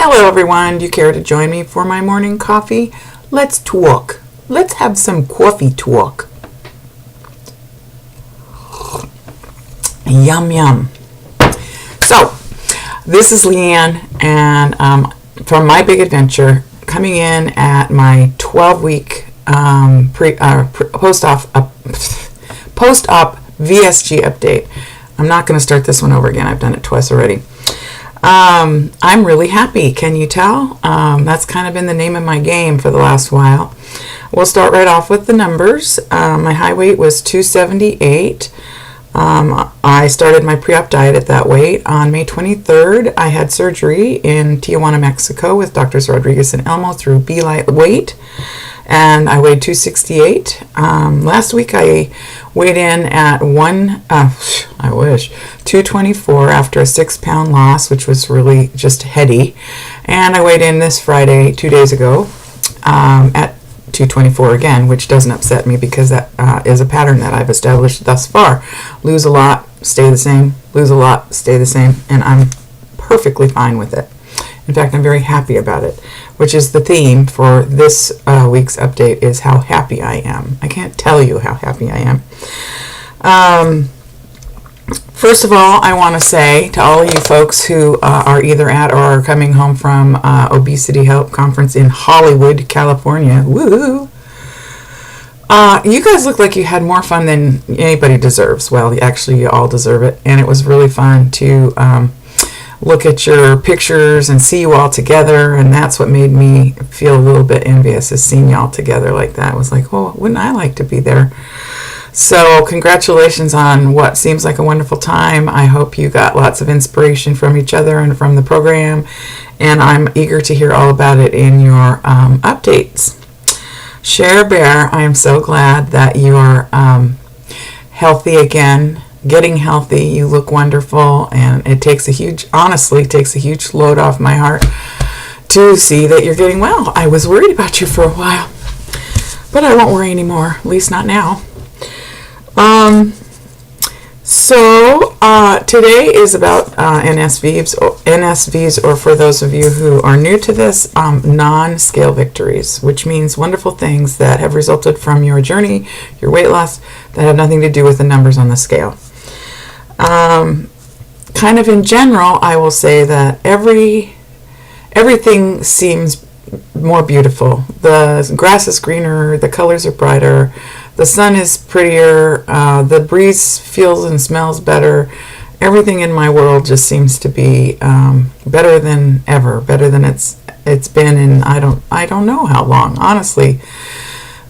Hello everyone, do you care to join me for my morning coffee? Let's talk. Let's have some coffee talk. Yum yum. So, this is Leanne and from My Big Adventure, coming in at my 12-week post-op VSG update. I'm not going to start this one over again. I've done it twice already. I'm really happy. Can you tell? That's kind of been the name of my game for the last while. We'll start right off with the numbers. My high weight was 278. I started my pre-op diet at that weight. On May 23rd, I had surgery in Tijuana, Mexico with Drs. Rodriguez and Elmo through B-Light Weight, and I weighed 268. Last week I weighed in at 224 after a 6-pound loss, which was really just heady, and I weighed in this Friday, 2 days ago, at 224 again, which doesn't upset me because that is a pattern that I've established thus far. Lose a lot, stay the same, lose a lot, stay the same, and I'm perfectly fine with it. In fact, I'm very happy about it, which is the theme for this week's update, is how happy I am. I can't tell you how happy I am. First of all, I want to say to all of you folks who are either at or are coming home from Obesity Help Conference in Hollywood, California, woo! You guys look like you had more fun than anybody deserves. Well, actually, you all deserve it, and it was really fun to look at your pictures and see you all together, and that's what made me feel a little bit envious, is seeing you all together like that. I was like, oh, wouldn't I like to be there? So congratulations on what seems like a wonderful time. I hope you got lots of inspiration from each other and from the program, and I'm eager to hear all about it in your updates. Cher Bear, I am so glad that you're healthy again, getting healthy. You look wonderful, and it takes honestly takes a huge load off my heart to see that you're getting well. I was worried about you for a while, but I won't worry anymore, at least not now. Today is about NSVs, or for those of you who are new to this, non-scale victories, which means wonderful things that have resulted from your journey, your weight loss, that have nothing to do with the numbers on the scale. Kind of in general, I will say that everything seems more beautiful. The grass is greener, the colors are brighter, the sun is prettier, the breeze feels and smells better. Everything in my world just seems to be better than ever, better than it's been in I don't know how long, honestly.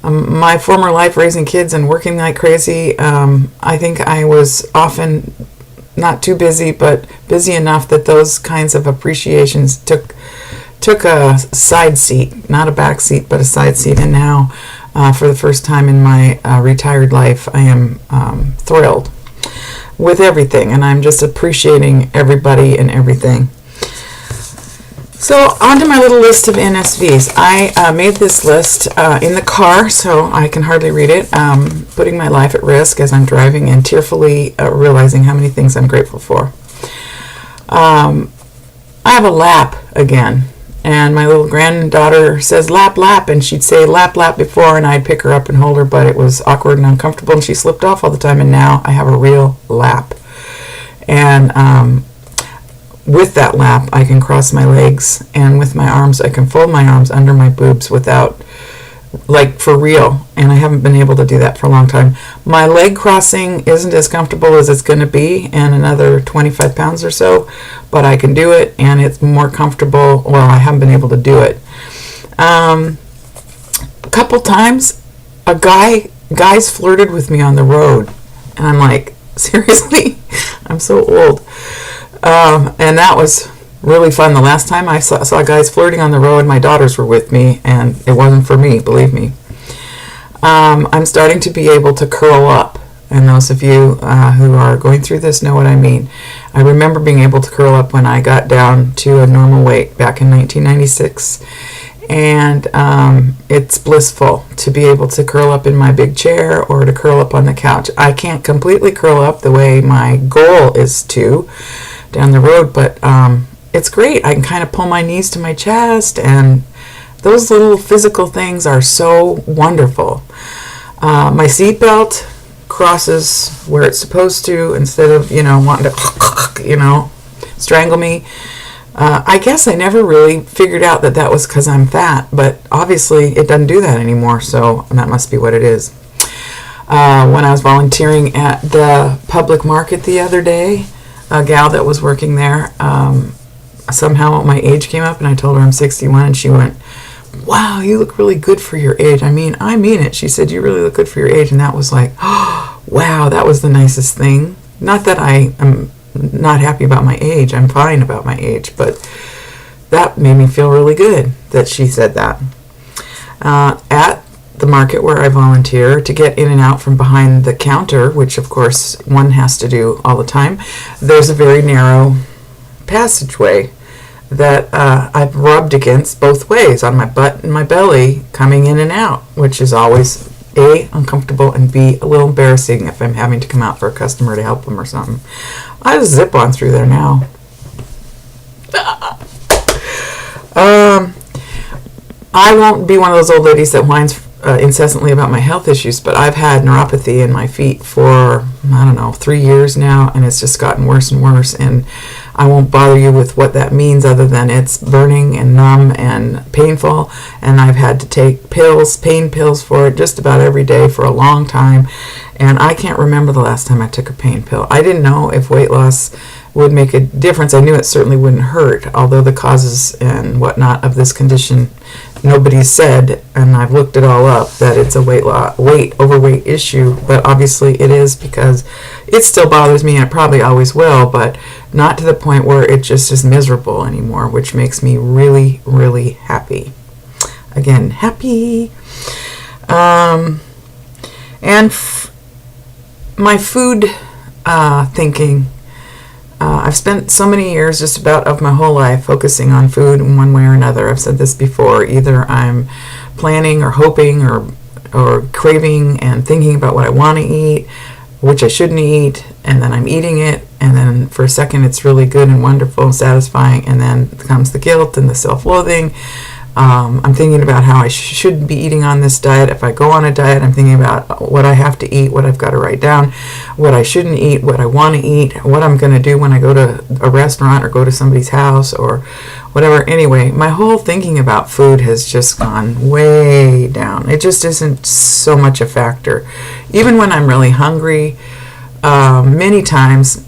My former life, raising kids and working like crazy, I think I was often not too busy, but busy enough that those kinds of appreciations took a side seat, not a back seat, but a side seat. And now, for the first time in my retired life, I am thrilled with everything, and I'm just appreciating everybody and everything. So, on to my little list of NSVs. I made this list in the car, so I can hardly read it, putting my life at risk as I'm driving and tearfully realizing how many things I'm grateful for. I have a lap again. And my little granddaughter says lap, lap, and she'd say lap, lap before, and I'd pick her up and hold her, but it was awkward and uncomfortable, and she slipped off all the time, and now I have a real lap. And with that lap, I can cross my legs, and with my arms, I can fold my arms under my boobs without, like, for real, and I haven't been able to do that for a long time. My leg crossing isn't as comfortable as it's going to be in another 25 pounds or so, but I can do it, and it's more comfortable. Well, I haven't been able to do it. A couple times, guys flirted with me on the road, and I'm like, seriously? I'm so old. And that was really fun. The last time I saw guys flirting on the road, my daughters were with me, and it wasn't for me, believe me. I'm starting to be able to curl up, and those of you who are going through this know what I mean. I remember being able to curl up when I got down to a normal weight back in 1996, and it's blissful to be able to curl up in my big chair or to curl up on the couch. I can't completely curl up the way my goal is to down the road, but it's great. I can kind of pull my knees to my chest, and those little physical things are so wonderful. My seatbelt crosses where it's supposed to instead of, wanting to, strangle me. I guess I never really figured out that was because I'm fat, but obviously it doesn't do that anymore, so that must be what it is. When I was volunteering at the public market the other day, a gal that was working there, somehow my age came up, and I told her I'm 61, and she went, "Wow, you look really good for your age." I mean it. She said, "You really look good for your age," and that was like, oh, wow, that was the nicest thing. Not that I am not happy about my age. I'm fine about my age, but that made me feel really good that she said that. At the market where I volunteer, to get in and out from behind the counter, which of course one has to do all the time, there's a very narrow passageway that I've rubbed against both ways, on my butt and my belly, coming in and out, which is always A, uncomfortable, and B, a little embarrassing if I'm having to come out for a customer to help them or something. I just zip on through there now. I won't be one of those old ladies that whines incessantly about my health issues, but I've had neuropathy in my feet for, 3 years now, and it's just gotten worse and worse, and I won't bother you with what that means other than it's burning and numb and painful, and I've had to take pain pills for it just about every day for a long time, and I can't remember the last time I took a pain pill. I didn't know if weight loss would make a difference. I knew it certainly wouldn't hurt, although the causes and whatnot of this condition, nobody said, and I've looked it all up, that it's a overweight issue, but obviously it is, because it still bothers me, and it probably always will, but not to the point where it just is miserable anymore, which makes me really, really happy. Again, happy. My food thinking, I've spent so many years, just about of my whole life, focusing on food in one way or another. I've said this before. Either I'm planning or hoping or craving and thinking about what I want to eat, which I shouldn't eat, and then I'm eating it, and then for a second it's really good and wonderful and satisfying, and then comes the guilt and the self-loathing. I'm thinking about how I shouldn't be eating on this diet. If I go on a diet, I'm thinking about what I have to eat, what I've got to write down, what I shouldn't eat, what I want to eat, what I'm going to do when I go to a restaurant or go to somebody's house or whatever. Anyway, my whole thinking about food has just gone way down. It just isn't so much a factor. Even when I'm really hungry, many times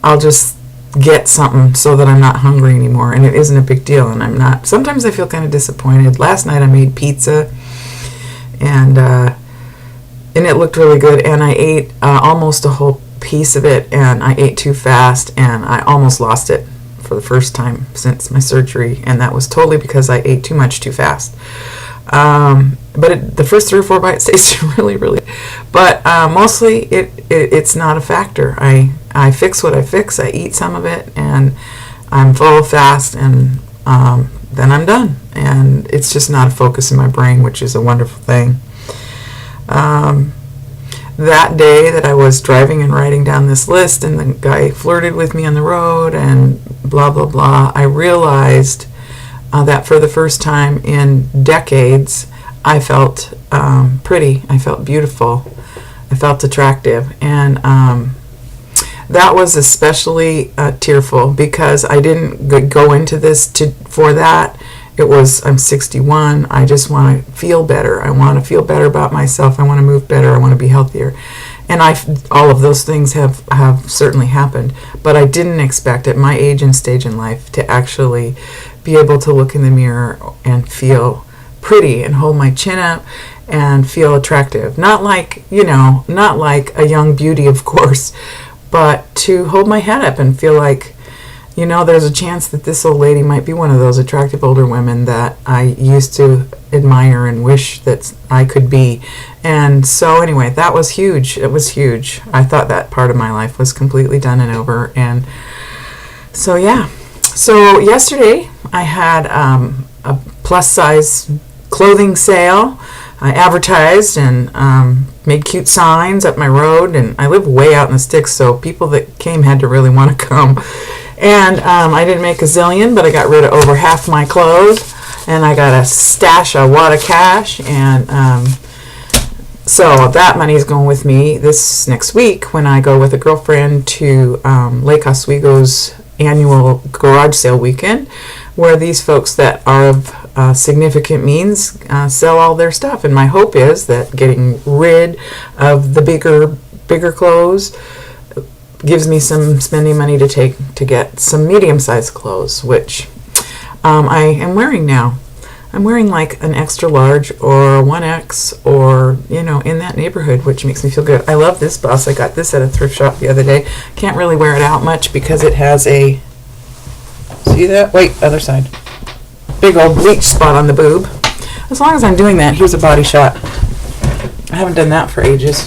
I'll just get something so that I'm not hungry anymore, and it isn't a big deal, and I'm not. Sometimes I feel kind of disappointed. Last night I made pizza, and it looked really good, and I ate almost a whole piece of it, and I ate too fast, and I almost lost it for the first time since my surgery, and that was totally because I ate too much too fast. But the first 3 or 4 bites tasted really, really, but mostly it's not a factor. I fix what I fix. I eat some of it, and I'm full fast, and then I'm done. And it's just not a focus in my brain, which is a wonderful thing. That day that I was driving and writing down this list, and the guy flirted with me on the road, and blah, blah, blah, I realized that for the first time in decades, I felt pretty. I felt beautiful. I felt attractive. And that was especially tearful, because I didn't go into this for that. It was, I'm 61. I just want to feel better. I want to feel better about myself. I want to move better. I want to be healthier. And all of those things have certainly happened. But I didn't expect at my age and stage in life to actually be able to look in the mirror and feel pretty and hold my chin up and feel attractive. Not like a young beauty, of course, but to hold my head up and feel like, there's a chance that this old lady might be one of those attractive older women that I used to admire and wish that I could be. And so anyway, that was huge. It was huge. I thought that part of my life was completely done and over. And so, yeah. So yesterday I had a plus size clothing sale. I advertised and made cute signs up my road, and I live way out in the sticks, so people that came had to really want to come. And I didn't make a zillion, but I got rid of over half my clothes, and I got a stash, a wad of cash, and so that money is going with me this next week when I go with a girlfriend to Lake Oswego's annual garage sale weekend, where these folks that are of significant means sell all their stuff. And my hope is that getting rid of the bigger clothes gives me some spending money to get some medium-sized clothes, which I am wearing now. I'm wearing like an extra large or a 1X or, in that neighborhood, which makes me feel good. I love this bus. I got this at a thrift shop the other day. Can't really wear it out much because it has a, see that? Wait, other side. Big old bleach spot on the boob. As long as I'm doing that, here's a body shot. I haven't done that for ages.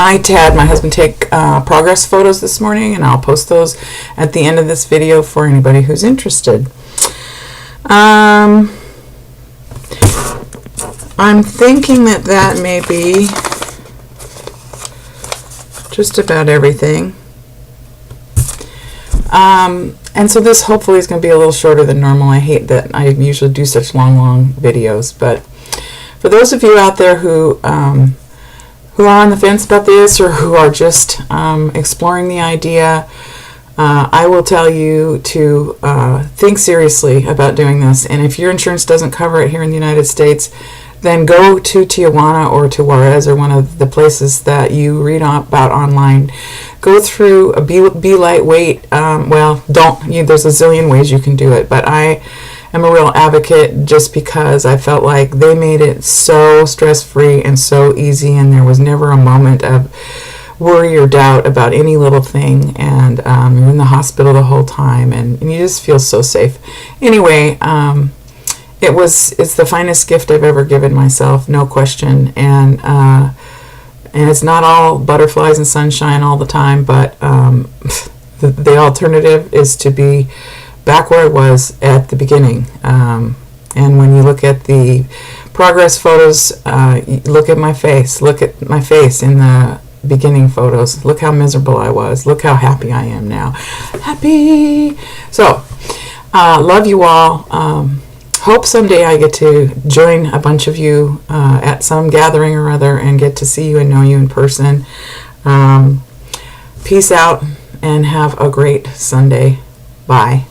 I had my husband take progress photos this morning, and I'll post those at the end of this video for anybody who's interested. I'm thinking that may be just about everything. And so this hopefully is going to be a little shorter than normal. I hate that I usually do such long videos, but for those of you out there who are on the fence about this or who are just exploring the idea, I will tell you to think seriously about doing this. And if your insurance doesn't cover it here in the United States, then go to Tijuana or to Juarez or one of the places that you read about online. Go through a be lightweight. There's a zillion ways you can do it, but I am a real advocate just because I felt like they made it so stress-free and so easy, and there was never a moment of worry or doubt about any little thing, and you're in the hospital the whole time, and you just feel so safe. Anyway, it's the finest gift I've ever given myself, no question, and it's not all butterflies and sunshine all the time, but the alternative is to be back where I was at the beginning. And when you look at the progress photos, look at my face. Look at my face in the beginning photos. Look how miserable I was. Look how happy I am now. Happy! So, love you all. Hope someday I get to join a bunch of you at some gathering or other and get to see you and know you in person. Peace out and have a great Sunday. Bye.